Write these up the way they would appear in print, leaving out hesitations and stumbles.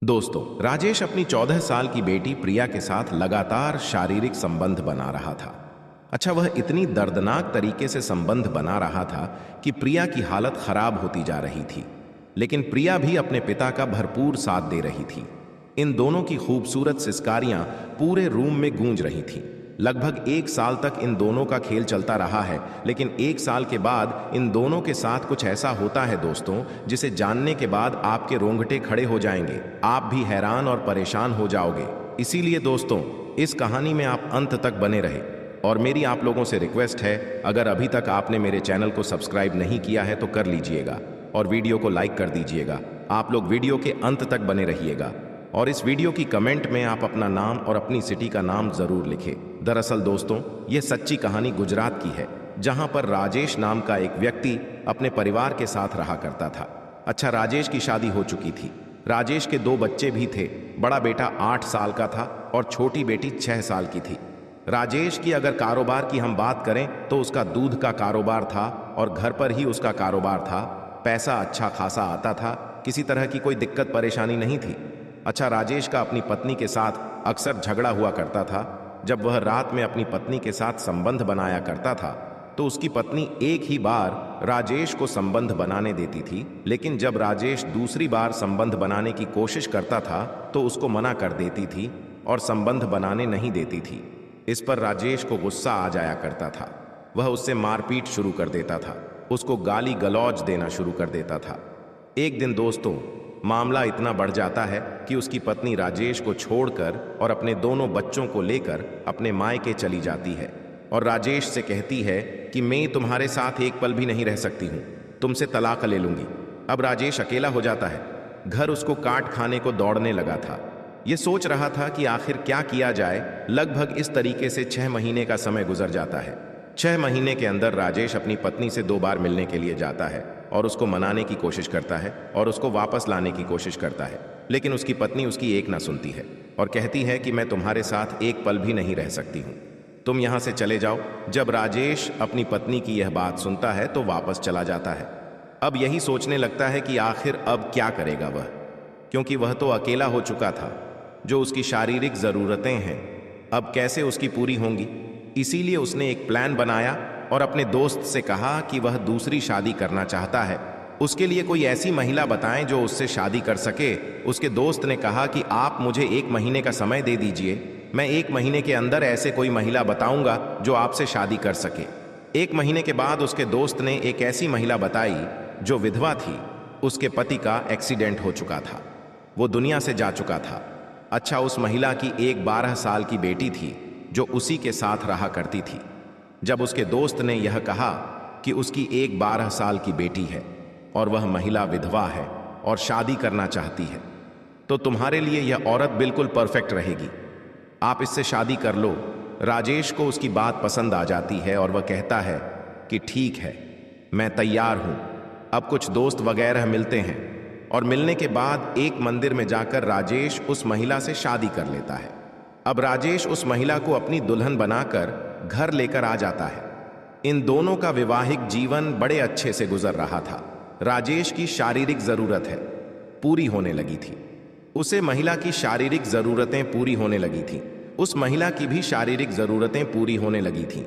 दोस्तों, राजेश अपनी 14 साल की बेटी प्रिया के साथ लगातार शारीरिक संबंध बना रहा था। अच्छा, वह इतनी दर्दनाक तरीके से संबंध बना रहा था कि प्रिया की हालत खराब होती जा रही थी। लेकिन प्रिया भी अपने पिता का भरपूर साथ दे रही थी। इन दोनों की खूबसूरत सिसकारियां पूरे रूम में गूंज रही थीं। लगभग 1 साल तक इन दोनों का खेल चलता रहा है, लेकिन 1 साल के बाद इन दोनों के साथ कुछ ऐसा होता है दोस्तों, जिसे जानने के बाद आपके रोंगटे खड़े हो जाएंगे। आप भी हैरान और परेशान हो जाओगे। इसीलिए दोस्तों, इस कहानी में आप अंत तक बने रहे। और मेरी आप लोगों से रिक्वेस्ट है, अगर अभी तक आपने मेरे चैनल को सब्सक्राइब नहीं किया है तो कर लीजिएगा और वीडियो को लाइक कर दीजिएगा। आप लोग वीडियो के अंत तक बने रहिएगा और इस वीडियो की कमेंट में आप अपना नाम और अपनी सिटी का नाम जरूर लिखें। दरअसल दोस्तों, ये सच्ची कहानी गुजरात की है, जहां पर राजेश नाम का एक व्यक्ति अपने परिवार के साथ रहा करता था। अच्छा, राजेश की शादी हो चुकी थी। राजेश के 2 बच्चे भी थे। बड़ा बेटा 8 साल का था और छोटी बेटी 6 साल की थी। राजेश की अगर कारोबार की हम बात करें तो उसका दूध का कारोबार था और घर पर ही उसका कारोबार था। पैसा अच्छा खासा आता था, किसी तरह की कोई दिक्कत परेशानी नहीं थी। अच्छा, राजेश का अपनी पत्नी के साथ अक्सर झगड़ा हुआ करता था। जब वह रात में अपनी पत्नी के साथ संबंध बनाया करता था तो उसकी पत्नी एक ही बार राजेश को संबंध बनाने देती थी, लेकिन जब राजेश दूसरी बार संबंध बनाने की कोशिश करता था तो उसको मना कर देती थी और संबंध बनाने नहीं देती थी। इस पर राजेश को गुस्सा आ जाया करता था। वह उससे मारपीट शुरू कर देता था, उसको गाली गलौज देना शुरू कर देता था। एक दिन दोस्तों, मामला इतना बढ़ जाता है कि उसकी पत्नी राजेश को छोड़कर और अपने दोनों बच्चों को लेकर अपने मायके चली जाती है और राजेश से कहती है कि मैं तुम्हारे साथ एक पल भी नहीं रह सकती हूँ, तुमसे तलाक ले लूंगी। अब राजेश अकेला हो जाता है। घर उसको काट खाने को दौड़ने लगा था। ये सोच रहा था कि आखिर क्या किया जाए। लगभग इस तरीके से 6 महीने का समय गुजर जाता है। 6 महीने के अंदर राजेश अपनी पत्नी से 2 बार मिलने के लिए जाता है और उसको मनाने की कोशिश करता है और उसको वापस लाने की कोशिश करता है, लेकिन उसकी पत्नी उसकी एक ना सुनती है और कहती है कि मैं तुम्हारे साथ एक पल भी नहीं रह सकती हूँ, तुम यहाँ से चले जाओ। जब राजेश अपनी पत्नी की यह बात सुनता है तो वापस चला जाता है। अब यही सोचने लगता है कि आखिर अब क्या करेगा वह, क्योंकि वह तो अकेला हो चुका था। जो उसकी शारीरिक ज़रूरतें हैं अब कैसे उसकी पूरी होंगी। इसीलिए उसने एक प्लान बनाया और अपने दोस्त से कहा कि वह दूसरी शादी करना चाहता है। उसके लिए कोई ऐसी महिला बताएं जो उससे शादी कर सके। उसके दोस्त ने कहा कि आप मुझे 1 महीने का समय दे दीजिए, मैं 1 महीने के अंदर ऐसे कोई महिला बताऊंगा जो आपसे शादी कर सके। 1 महीने के बाद उसके दोस्त ने एक ऐसी महिला बताई जो विधवा थी। उसके पति का एक्सीडेंट हो चुका था, वो दुनिया से जा चुका था। अच्छा, उस महिला की एक 12 साल की बेटी थी जो उसी के साथ रहा करती थी। जब उसके दोस्त ने यह कहा कि उसकी एक 12 साल की बेटी है और वह महिला विधवा है और शादी करना चाहती है, तो तुम्हारे लिए यह औरत बिल्कुल परफेक्ट रहेगी, आप इससे शादी कर लो। राजेश को उसकी बात पसंद आ जाती है और वह कहता है कि ठीक है, मैं तैयार हूं। अब कुछ दोस्त वगैरह मिलते हैं और मिलने के बाद एक मंदिर में जाकर राजेश उस महिला से शादी कर लेता है। अब राजेश उस महिला को अपनी दुल्हन बनाकर घर लेकर आ जाता है। इन दोनों का वैवाहिक जीवन बड़े अच्छे से गुजर रहा था। राजेश की शारीरिक जरूरत है पूरी होने लगी थी, उसे महिला की शारीरिक जरूरतें पूरी होने लगी थी, उस महिला की भी शारीरिक जरूरतें पूरी होने लगी थी।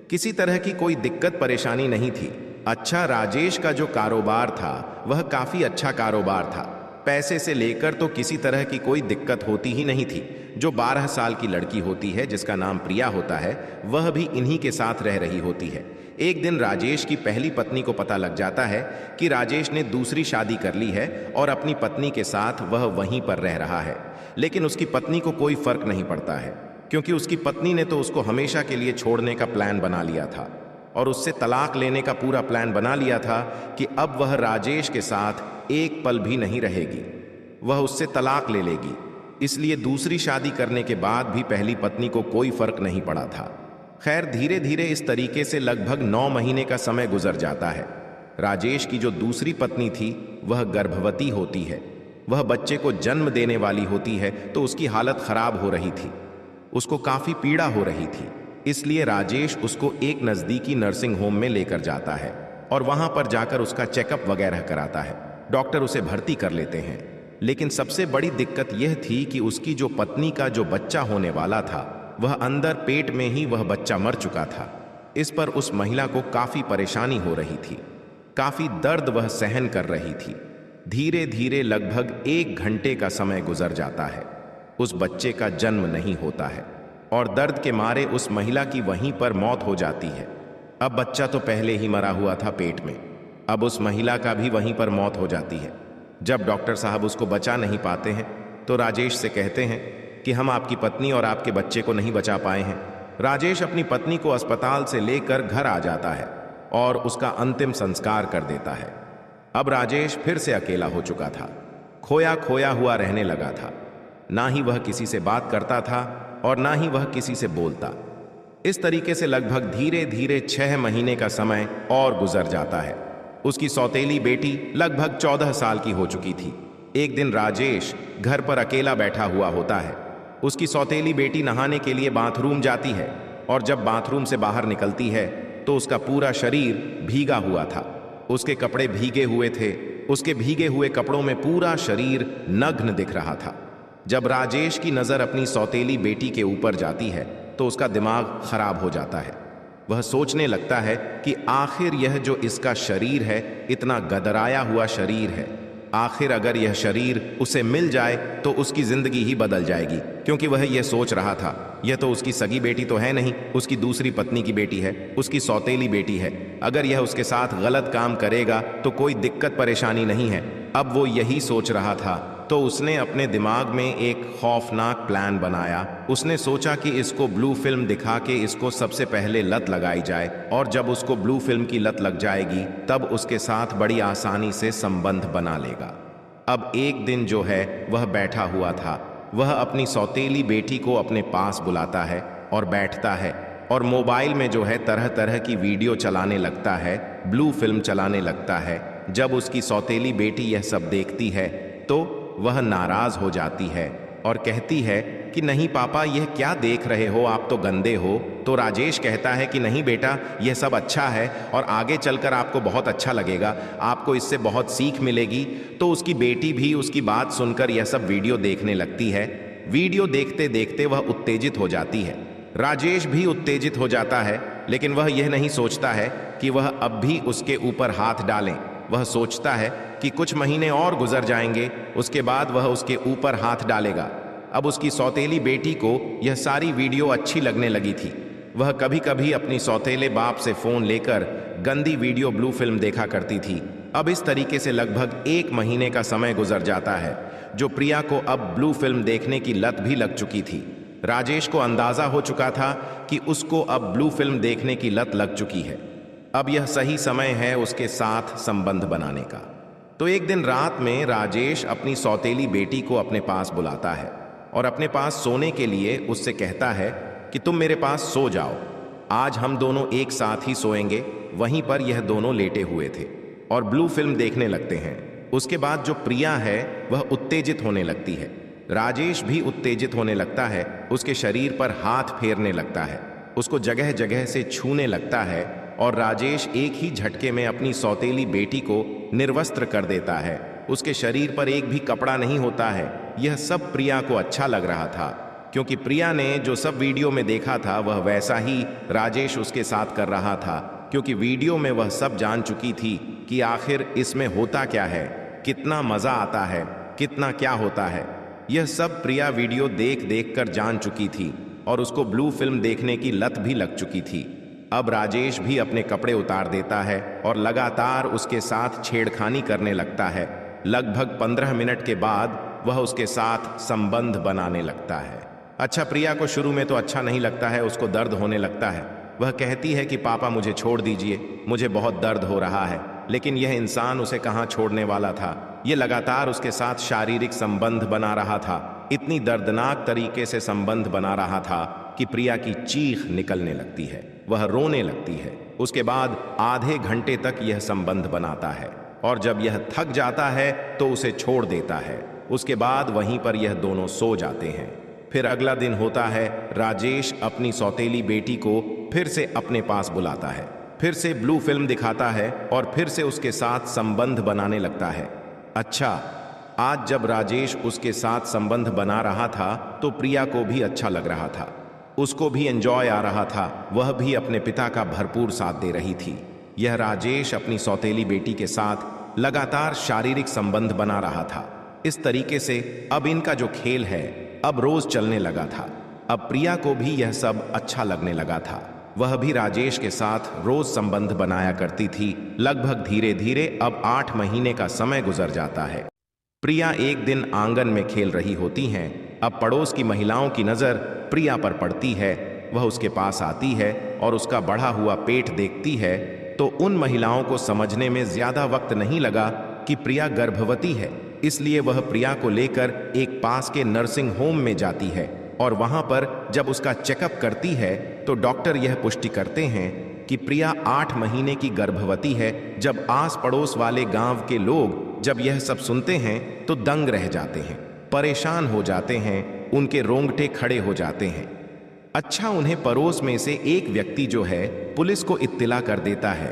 किसी तरह की कोई दिक्कत परेशानी नहीं थी। अच्छा, राजेश का जो कारोबार था वह काफी अच्छा कारोबार था। पैसे से लेकर तो किसी तरह की कोई दिक्कत होती ही नहीं थी। जो 12 साल की लड़की होती है जिसका नाम प्रिया होता है, वह भी इन्हीं के साथ रह रही होती है। एक दिन राजेश की पहली पत्नी को पता लग जाता है कि राजेश ने दूसरी शादी कर ली है और अपनी पत्नी के साथ वह वहीं पर रह रहा है। लेकिन उसकी पत्नी को कोई फर्क नहीं पड़ता है, क्योंकि उसकी पत्नी ने तो उसको हमेशा के लिए छोड़ने का प्लान बना लिया था और उससे तलाक लेने का पूरा प्लान बना लिया था कि अब वह राजेश के साथ एक पल भी नहीं रहेगी, वह उससे तलाक ले लेगी। इसलिए दूसरी शादी करने के बाद भी पहली पत्नी को कोई फर्क नहीं पड़ा था। खैर, धीरे धीरे इस तरीके से लगभग 9 महीने का समय गुजर जाता है। राजेश की जो दूसरी पत्नी थी वह गर्भवती होती है, वह बच्चे को जन्म देने वाली होती है, तो उसकी हालत खराब हो रही थी, उसको काफी पीड़ा हो रही थी। इसलिए राजेश उसको एक नजदीकी नर्सिंग होम में लेकर जाता है और वहां पर जाकर उसका चेकअप वगैरह कराता है। डॉक्टर उसे भर्ती कर लेते हैं। लेकिन सबसे बड़ी दिक्कत यह थी कि उसकी जो पत्नी का जो बच्चा होने वाला था वह अंदर पेट में ही वह बच्चा मर चुका था। इस पर उस महिला को काफी परेशानी हो रही थी, काफी दर्द वह सहन कर रही थी। धीरे धीरे लगभग 1 घंटे का समय गुजर जाता है, उस बच्चे का जन्म नहीं होता है और दर्द के मारे उस महिला की वहीं पर मौत हो जाती है। अब बच्चा तो पहले ही मरा हुआ था पेट में, अब उस महिला का भी वहीं पर मौत हो जाती है। जब डॉक्टर साहब उसको बचा नहीं पाते हैं तो राजेश से कहते हैं कि हम आपकी पत्नी और आपके बच्चे को नहीं बचा पाए हैं। राजेश अपनी पत्नी को अस्पताल से लेकर घर आ जाता है और उसका अंतिम संस्कार कर देता है। अब राजेश फिर से अकेला हो चुका था, खोया खोया हुआ रहने लगा था। ना ही वह किसी से बात करता था और ना ही वह किसी से बोलता। इस तरीके से लगभग धीरे धीरे 6 महीने का समय और गुजर जाता है। उसकी सौतेली बेटी लगभग 14 साल की हो चुकी थी। एक दिन राजेश घर पर अकेला बैठा हुआ होता है। उसकी सौतेली बेटी नहाने के लिए बाथरूम जाती है और जब बाथरूम से बाहर निकलती है तो उसका पूरा शरीर भीगा हुआ था। उसके कपड़े भीगे हुए थे, उसके भीगे हुए कपड़ों में पूरा शरीर नग्न दिख रहा था। जब राजेश की नजर अपनी सौतेली बेटी के ऊपर जाती है तो उसका दिमाग खराब हो जाता है। वह सोचने लगता है कि आखिर यह जो इसका शरीर है, इतना गदराया हुआ शरीर है, आखिर अगर यह शरीर उसे मिल जाए तो उसकी जिंदगी ही बदल जाएगी। क्योंकि वह यह सोच रहा था, यह तो उसकी सगी बेटी तो है नहीं, उसकी दूसरी पत्नी की बेटी है, उसकी सौतेली बेटी है। अगर यह उसके साथ गलत काम करेगा तो कोई दिक्कत परेशानी नहीं है। अब वो यही सोच रहा था तो उसने अपने दिमाग में एक खौफनाक प्लान बनाया। उसने सोचा कि इसको ब्लू फिल्म दिखा के इसको सबसे पहले लत लगाई जाए और जब उसको ब्लू फिल्म की लत लग जाएगी तब उसके साथ बड़ी आसानी से संबंध बना लेगा। अब एक दिन जो है वह बैठा हुआ था, वह अपनी सौतेली बेटी को अपने पास बुलाता है और बैठता है और मोबाइल में जो है तरह तरह की वीडियो चलाने लगता है, ब्लू फिल्म चलाने लगता है। जब उसकी सौतेली बेटी यह सब देखती है तो वह नाराज हो जाती है और कहती है कि नहीं पापा, यह क्या देख रहे हो, आप तो गंदे हो। तो राजेश कहता है कि नहीं बेटा, यह सब अच्छा है और आगे चलकर आपको बहुत अच्छा लगेगा, आपको इससे बहुत सीख मिलेगी। तो उसकी बेटी भी उसकी बात सुनकर यह सब वीडियो देखने लगती है। वीडियो देखते देखते वह उत्तेजित हो जाती है। राजेश भी उत्तेजित हो जाता है, लेकिन वह यह नहीं सोचता है कि वह अब भी उसके ऊपर हाथ डालें। वह सोचता है कि कुछ महीने और गुजर जाएंगे, उसके बाद वह उसके ऊपर हाथ डालेगा। अब उसकी सौतेली बेटी को यह सारी वीडियो अच्छी लगने लगी थी। वह कभी कभी अपनी सौतेले बाप से फोन लेकर गंदी वीडियो ब्लू फिल्म देखा करती थी। अब इस तरीके से लगभग 1 महीने का समय गुजर जाता है, जो प्रिया को अब ब्लू फिल्म देखने की लत भी लग चुकी थी। राजेश को अंदाजा हो चुका था कि उसको अब ब्लू फिल्म देखने की लत लग चुकी है। अब यह सही समय है उसके साथ संबंध बनाने का। तो एक दिन रात में राजेश अपनी सौतेली बेटी को अपने पास बुलाता है और अपने पास सोने के लिए उससे कहता है कि तुम मेरे पास सो जाओ, आज हम दोनों एक साथ ही सोएंगे। वहीं पर यह दोनों लेटे हुए थे और ब्लू फिल्म देखने लगते हैं। उसके बाद जो प्रिया है वह उत्तेजित होने लगती है। राजेश भी उत्तेजित होने लगता है, उसके शरीर पर हाथ फेरने लगता है, उसको जगह जगह से छूने लगता है और राजेश एक ही झटके में अपनी सौतेली बेटी को निर्वस्त्र कर देता है। उसके शरीर पर एक भी कपड़ा नहीं होता है। यह सब प्रिया को अच्छा लग रहा था, क्योंकि प्रिया ने जो सब वीडियो में देखा था वह वैसा ही राजेश उसके साथ कर रहा था। क्योंकि वीडियो में वह सब जान चुकी थी कि आखिर इसमें होता क्या है, कितना मजा आता है, कितना क्या होता है। यह सब प्रिया वीडियो देख देख कर जान चुकी थी और उसको ब्लू फिल्म देखने की लत भी लग चुकी थी। अब राजेश भी अपने कपड़े उतार देता है और लगातार उसके साथ छेड़खानी करने लगता है। लगभग 15 मिनट के बाद वह उसके साथ संबंध बनाने लगता है। अच्छा, प्रिया को शुरू में तो अच्छा नहीं लगता है, उसको दर्द होने लगता है। वह कहती है कि पापा मुझे छोड़ दीजिए, मुझे बहुत दर्द हो रहा है। लेकिन यह इंसान उसे कहाँ छोड़ने वाला था। यह लगातार उसके साथ शारीरिक संबंध बना रहा था। इतनी दर्दनाक तरीके से संबंध बना रहा था कि प्रिया की चीख निकलने लगती है, वह रोने लगती है। उसके बाद आधे घंटे तक यह संबंध बनाता है और जब यह थक जाता है तो उसे छोड़ देता है। उसके बाद वहीं पर यह दोनों सो जाते हैं। फिर अगला दिन होता है, राजेश अपनी सौतेली बेटी को फिर से अपने पास बुलाता है, फिर से ब्लू फिल्म दिखाता है और फिर से उसके साथ संबंध बनाने लगता है। अच्छा, आज जब राजेश उसके साथ संबंध बना रहा था तो प्रिया को भी अच्छा लग रहा था, उसको भी एंजॉय आ रहा था, वह भी अपने पिता का भरपूर साथ दे रही थी। यह राजेश अपनी सौतेली बेटी के साथ लगातार शारीरिक संबंध बना रहा था। इस तरीके से अब इनका जो खेल है अब रोज चलने लगा था। अब प्रिया को भी यह सब अच्छा लगने लगा था। वह भी राजेश के साथ रोज संबंध बनाया करती थी। लगभग धीरे धीरे अब 8 महीने का समय गुजर जाता है। प्रिया एक दिन आंगन में खेल रही होती हैं। अब पड़ोस की महिलाओं की नज़र प्रिया पर पड़ती है। वह उसके पास आती है और उसका बढ़ा हुआ पेट देखती है तो उन महिलाओं को समझने में ज़्यादा वक्त नहीं लगा कि प्रिया गर्भवती है। इसलिए वह प्रिया को लेकर एक पास के नर्सिंग होम में जाती है और वहां पर जब उसका चेकअप करती है तो डॉक्टर यह पुष्टि करते हैं कि प्रिया 8 महीने की गर्भवती है। जब आस पड़ोस वाले गांव के लोग जब यह सब सुनते हैं तो दंग रह जाते हैं, परेशान हो जाते हैं, उनके रोंगटे खड़े हो जाते हैं। अच्छा, उन्हें पड़ोस में से एक व्यक्ति जो है पुलिस को इत्तिला कर देता है,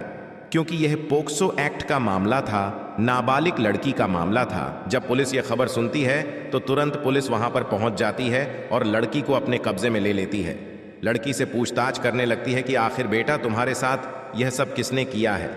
क्योंकि यह पोक्सो एक्ट का मामला था, नाबालिग लड़की का मामला था। जब पुलिस यह खबर सुनती है तो तुरंत पुलिस वहां पर पहुंच जाती है और लड़की को अपने कब्जे में ले लेती है। लड़की से पूछताछ करने लगती है कि आखिर बेटा तुम्हारे साथ यह सब किसने किया है,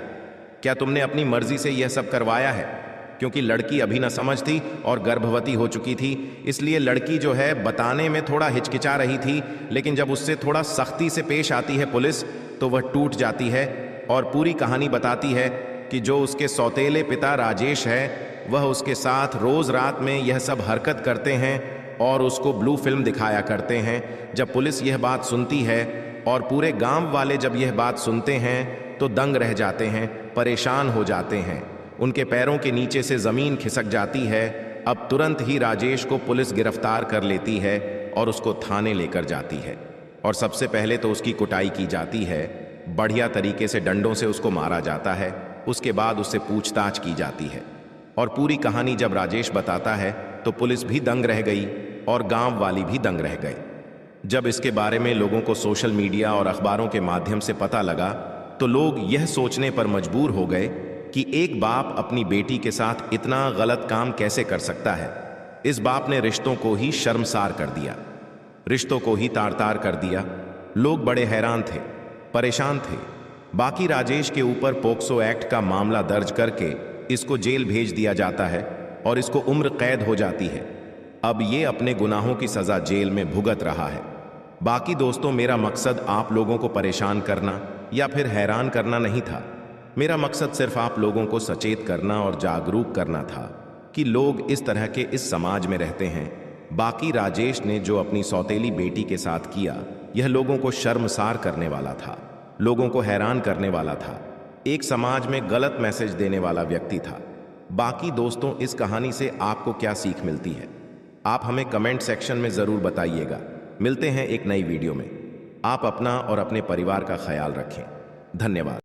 क्या तुमने अपनी मर्जी से यह सब करवाया है? क्योंकि लड़की अभी न समझ थी और गर्भवती हो चुकी थी, इसलिए लड़की जो है बताने में थोड़ा हिचकिचा रही थी। लेकिन जब उससे थोड़ा सख्ती से पेश आती है पुलिस तो वह टूट जाती है और पूरी कहानी बताती है कि जो उसके सौतेले पिता राजेश है वह उसके साथ रोज रात में यह सब हरकत करते हैं और उसको ब्लू फिल्म दिखाया करते हैं। जब पुलिस यह बात सुनती है और पूरे गांव वाले जब यह बात सुनते हैं तो दंग रह जाते हैं, परेशान हो जाते हैं, उनके पैरों के नीचे से जमीन खिसक जाती है। अब तुरंत ही राजेश को पुलिस गिरफ्तार कर लेती है और उसको थाने लेकर जाती है और सबसे पहले तो उसकी कुटाई की जाती है, बढ़िया तरीके से डंडों से उसको मारा जाता है। उसके बाद उससे पूछताछ की जाती है और पूरी कहानी जब राजेश बताता है तो पुलिस भी दंग रह गई और गांव वाली भी दंग रह गए। जब इसके बारे में लोगों को सोशल मीडिया और अखबारों के माध्यम से पता लगा तो लोग यह सोचने पर मजबूर हो गए कि एक बाप अपनी बेटी के साथ इतना गलत काम कैसे कर सकता है। इस बाप ने रिश्तों को ही शर्मसार कर दिया, रिश्तों को ही तार तार कर दिया। लोग बड़े हैरान थे, परेशान थे। बाकी राजेश के ऊपर पोक्सो एक्ट का मामला दर्ज करके इसको जेल भेज दिया जाता है और इसको उम्र कैद हो जाती है। अब ये अपने गुनाहों की सजा जेल में भुगत रहा है। बाकी दोस्तों, मेरा मकसद आप लोगों को परेशान करना या फिर हैरान करना नहीं था। मेरा मकसद सिर्फ आप लोगों को सचेत करना और जागरूक करना था कि लोग इस तरह के इस समाज में रहते हैं। बाकी राजेश ने जो अपनी सौतेली बेटी के साथ किया यह लोगों को शर्मसार करने वाला था, लोगों को हैरान करने वाला था, एक समाज में गलत मैसेज देने वाला व्यक्ति था। बाकी दोस्तों, इस कहानी से आपको क्या सीख मिलती है आप हमें कमेंट सेक्शन में ज़रूर बताइएगा। मिलते हैं एक नई वीडियो में। आप अपना और अपने परिवार का ख्याल रखें। धन्यवाद।